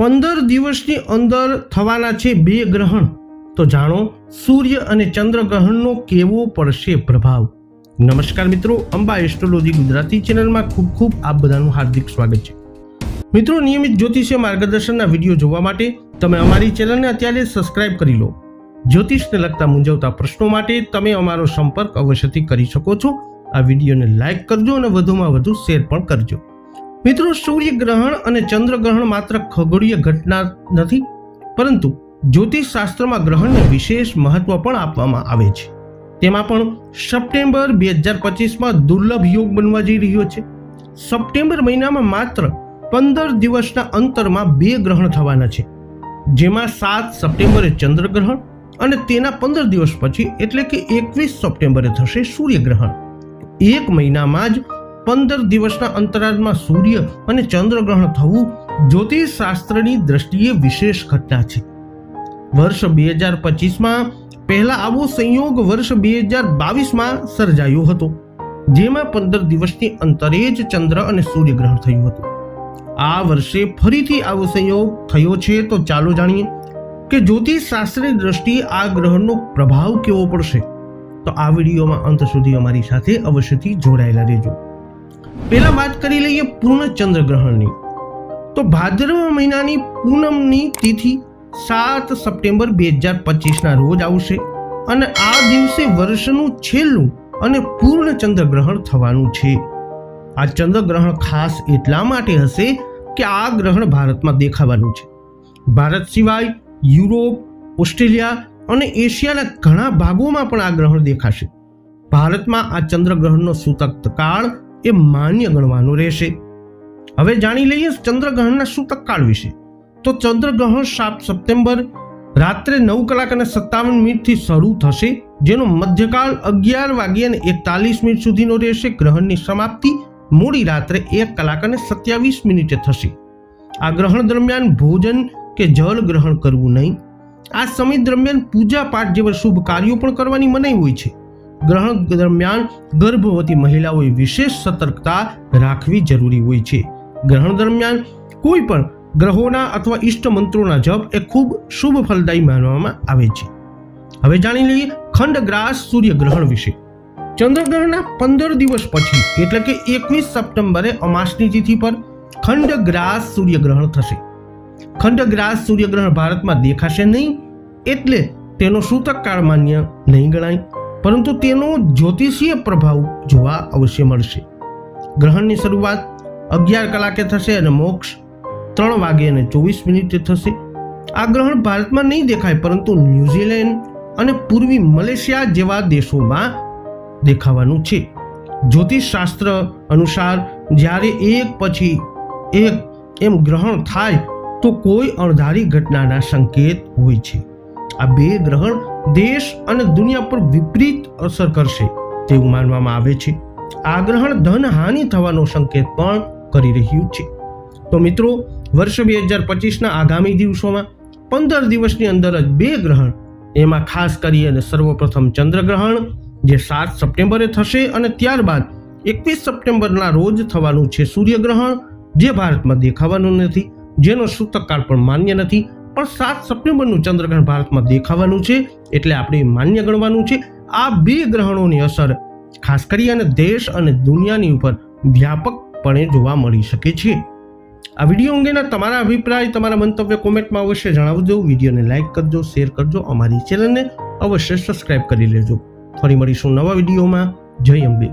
15 દિવસની અંદર થવાના છે 2 ગ્રહણ. તો જાણો સૂર્ય અને ચંદ્ર ગ્રહણનો કેવો પડશે પ્રભાવ. નમસ્કાર મિત્રો, અંબા એસ્ટ્રોલોજી ગુજરાતી ચેનલમાં ખૂબ ખૂબ આપ બધાનું હાર્દિક સ્વાગત છે. મિત્રો, નિયમિત જ્યોતિષીય માર્ગદર્શનના વિડીયો જોવા માટે તમે અમારી ચેનલને અત્યારે સબસ્ક્રાઇબ કરી લો. જ્યોતિષને લગતા મૂંઝવતા પ્રશ્નો માટે તમે અમારો સંપર્ક અવશ્યથી કરી શકો છો. આ વિડીયોને લાઈક કરજો અને વધુમાં વધુ શેર પણ કરજો. મિત્રો, સૂર્ય ગ્રહણ અને ચંદ્ર ગ્રહણ માત્ર ખગોળીય ઘટના નથી, પરંતુ જ્યોતિષ શાસ્ત્રમાં ગ્રહણને વિશેષ મહત્વ પણ આપવામાં આવે છે. તેમાં પણ સપ્ટેમ્બર 2025માં દુર્લભ યોગ બનવા જઈ રહ્યો છે. સપ્ટેમ્બર મહિનામાં માત્ર 15 દિવસના અંતરમાં 2 ગ્રહણ થવાના છે, જેમાં 7 સપ્ટેમ્બરે ચંદ્ર ગ્રહણ અને તેના 15 દિવસ પછી એટલે કે 21 સપ્ટેમ્બરે થશે સૂર્યગ્રહણ. એક મહિનામાં જ 15 દિવસના અંતરાલમાં સૂર્ય અને ચંદ્ર ગ્રહણ થવું જ્યોતિષ શાસ્ત્રની દ્રષ્ટિએ વિશેષ ઘટના છે. વર્ષ 2025માં પહેલા આવો સંયોગ વર્ષ 2022માં સર્જાયો હતો, જેમાં 15 દિવસની અંતરે જ ચંદ્ર અને સૂર્યગ્રહણ થયું હતું. આ વર્ષે ફરીથી આવો સંયોગ થયો છે. તો ચાલો જાણીએ કે જ્યોતિષ શાસ્ત્રની દ્રષ્ટિએ આ ગ્રહણનો પ્રભાવ કેવો પડશે. તો આ વિડીયોમાં અંત સુધી અમારી સાથે અવશ્યથી જોડાયેલા રહેજો. પહેલા વાત કરી લઈએ પૂર્ણ ચંદ્ર ગ્રહણની. તો ભાદરવા મહિનાની પૂનમની તિથિ 7 સપ્ટેમ્બર 2025ના રોજ આવશે અને આ દિવસે વર્ષનું છેલ્લું અને પૂર્ણ ચંદ્રગ્રહણ થવાનું છે. આ ચંદ્રગ્રહણ ખાસ એટલા માટે હશે કે આ ગ્રહણ ભારતમાં દેખાવાનું છે. ભારત સિવાય યુરોપ, ઓસ્ટ્રેલિયા અને એશિયાના ઘણા ભાગોમાં પણ આ ગ્રહણ દેખાશે. ભારતમાં આ ચંદ્રગ્રહણનો સૂતક કાળ એ માન્ય ગણવાનો રહેશે. હવે જાણી લઈએ ચંદ્રગ્રહણના સૂતક કાળ વિશે. તો ચંદ્રગ્રહણ 7 સપ્ટેમ્બર રાત્રે 9:57 થી શરૂ થશે, જેનો મધ્યકાળ 11:41 સુધીનો રહેશે. ગ્રહણની સમાપ્તિ મોડી રાત્રે 1:27 થશે. આ ગ્રહણ દરમિયાન ભોજન કે જળ ગ્રહણ કરવું નહીં. આ સમય દરમિયાન પૂજા પાઠ જેવા શુભ કાર્યો પણ કરવાની મનાઈ હોય છે. ગ્રહણ દરમિયાન ગર્ભવતી મહિલાઓએ વિશેષ સતર્કતા રાખવી જરૂરી હોય છે. ગ્રહણ દરમિયાન કોઈ પણ ગ્રહોના અથવા ઈષ્ટ મંત્રોના જપ એ ખૂબ શુભ ફલદાયી માનવામાં આવે છે. હવે જાણી લઈએ ખંડગ્રાસ સૂર્યગ્રહણ વિશે. ચંદ્રગ્રહણના 15 દિવસ પછી એટલે કે 21 સપ્ટેમ્બરે અમાસની તિથિ પર ખંડગ્રાસ સૂર્યગ્રહણ થશે. ખંડગ્રાસ સૂર્યગ્રહણ ભારતમાં દેખાશે નહીં, એટલે તેનો સૂતક કાળ માન્ય નહીં ગણાય, પરંતુ તેનો જ્યોતિષીય પ્રભાવ જોવા અવશ્ય મળશે. ગ્રહણની શરૂઆત 11 કલાકે થશે અને મોક્ષ 3:24 થશે. આ ગ્રહણ ભારતમાં નહીં દેખાય, પરંતુ ન્યુઝીલેન્ડ અને પૂર્વી મલેશિયા જેવા દેશોમાં દેખાવાનું છે. જ્યોતિષ શાસ્ત્ર અનુસાર જ્યારે એક પછી એક એમ ગ્રહણ થાય તો કોઈ અણધારી ઘટનાના સંકેત હોય છે. આ 2 ગ્રહણ દેશ અને દુનિયા પર વિપરીત અસર કરશે તેવું માનવામાં આવે છે. આ ગ્રહણ ધનહાનિ થવાનો સંકેત પણ કરી રહ્યું છે. તો મિત્રો, વર્ષ 2025ના આગામી દિવસોમાં 15 દિવસની અંદર જ 2 ગ્રહણ, એમાં ખાસ કરીને સર્વપ્રથમ ચંદ્રગ્રહણ જે 7 સપ્ટેમ્બરે થશે અને ત્યારબાદ 21 સપ્ટેમ્બરના રોજ થવાનું છે સૂર્યગ્રહણ, જે ભારતમાં દેખાવાનું નથી, જેનો સૂતકકાળ પણ માન્ય નથી, પણ 7 સપ્ટેમ્બરનું ચંદ્રગ્રહણ ભારતમાં દેખાવાનું છે, એટલે આપણે માન્ય ગણવાનું છે. આ 2 ગ્રહણોની અસર ખાસ કરીને દેશ અને દુનિયાની ઉપર વ્યાપકપણે જોવા મળી શકે છે. આ વિડીયો અંગેના તમારા અભિપ્રાય, તમારા મંતવ્ય કોમેન્ટમાં અવશ્ય જણાવજો. વિડીયોને લાઈક કરજો, શેર કરજો, અમારી ચેનલને અવશ્ય સબસ્ક્રાઇબ કરી લેજો. ફરી મળીશું નવા વિડીયોમાં. જય અંબે.